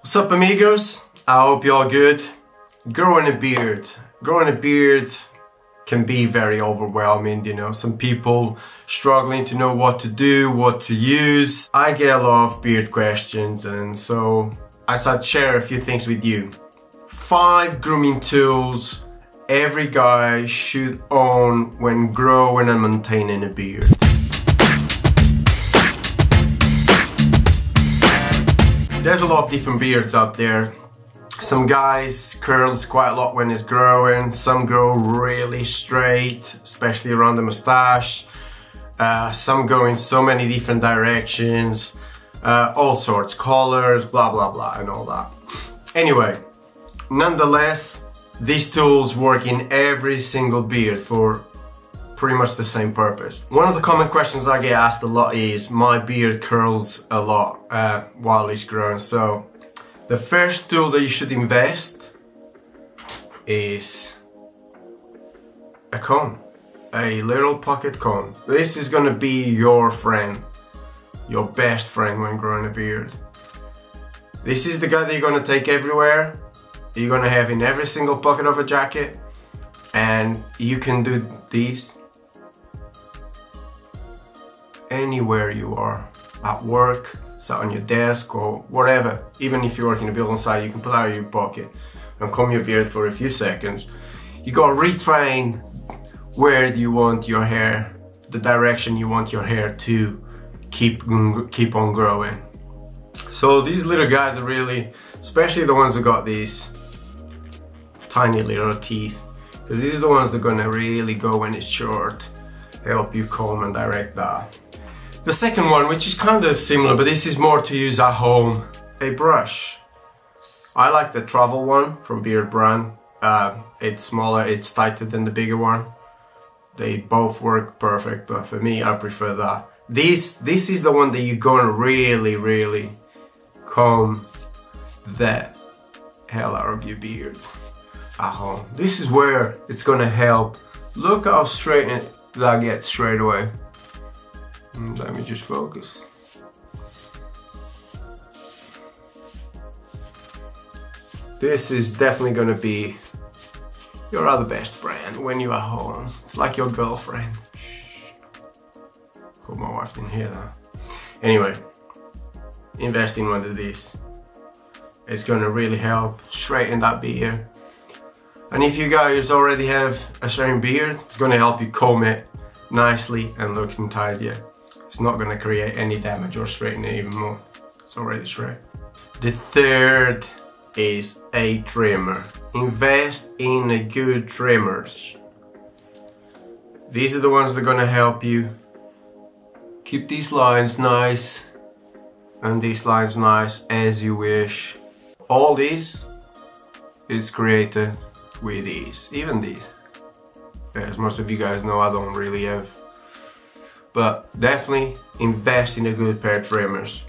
What's up, amigos? I hope you're good. Growing a beard. Growing a beard can be very overwhelming, you know. Some people struggling to know what to do, what to use. I get a lot of beard questions, and so I thought share a few things with you. 5 grooming tools every guy should own when growing and maintaining a beard. There's a lot of different beards out there. Some guys curls quite a lot when it's growing. Some grow really straight, especially around the mustache. Some go in so many different directions, all sorts, colors, blah blah blah, and all that. Anyway, nonetheless, these tools work in every single beard for pretty much the same purpose. One of the common questions I get asked a lot is, my beard curls a lot while it's growing. So the first tool that you should invest is a comb, a little pocket comb. This is gonna be your friend, your best friend when growing a beard. This is the guy that you're gonna take everywhere. You're gonna have in every single pocket of a jacket, and you can do these anywhere you are, at work, sat on your desk or whatever. Even if you work in a building site, you can pull out of your pocket and comb your beard for a few seconds. You gotta retrain where you want your hair, the direction you want your hair to keep on growing. So these little guys are really, especially the ones who got these tiny little teeth, because these are the ones that are gonna really go when it's short, help you comb and direct that. The second one, which is kind of similar, but this is more to use at home, a brush. I like the travel one from Beardbrand. It's smaller, it's tighter than the bigger one. They both work perfect, but for me, I prefer that. This is the one that you're gonna really comb the hell out of your beard at home. This is where it's gonna help. Look how straight that gets straight away. Let me just focus. This is definitely gonna be your other best friend when you're at home. It's like your girlfriend. Hope my wife didn't hear that. Anyway, invest in one of these. It's gonna really help straighten that beard. And if you guys already have a straight beard, it's gonna help you comb it nicely and looking tidier. It's not gonna create any damage or straighten it even more. It's already straight. The third is a trimmer. Invest in a good trimmers. These are the ones that are gonna help you keep these lines nice and these lines nice as you wish. All these is created with these, even these. As most of you guys know, I don't really have. But definitely invest in a good pair of trimmers.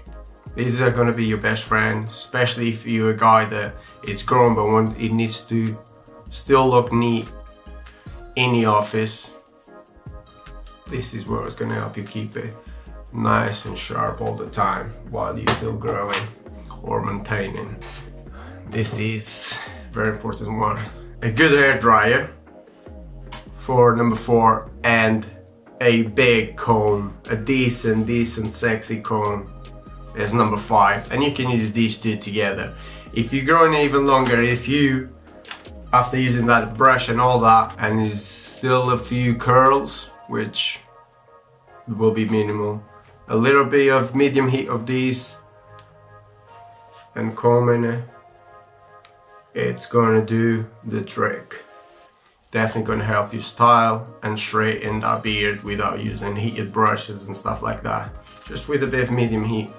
These are gonna be your best friend, especially if you're a guy that it's grown but it needs to still look neat in the office. This is where it's gonna help you keep it nice and sharp all the time while you're still growing or maintaining. This is a very important one. A good hair dryer for number 4, and a big comb, a decent sexy comb is number 5, and you can use these two together. If you're growing even longer, if you, after using that brush and all that, and there's still a few curls, which will be minimal, a little bit of medium heat of these and combing it, it's gonna do the trick. Definitely gonna help you style and straighten that beard without using heated brushes and stuff like that. Just with a bit of medium heat.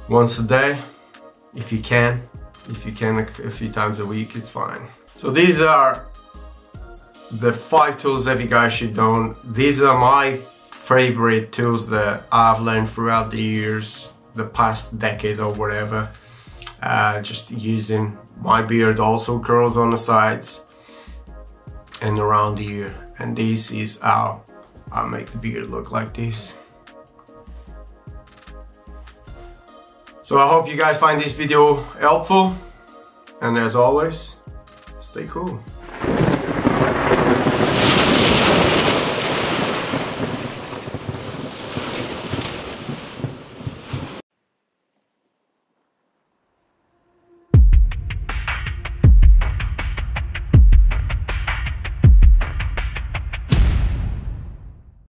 Once a day, if you can a few times a week, it's fine. So these are the 5 tools every guy should own. These are my favorite tools that I've learned throughout the years, the past decade or whatever. Just using my beard also curls on the sides and around the ear, and this is how I make the beard look like this. So I hope you guys find this video helpful, and as always, stay cool.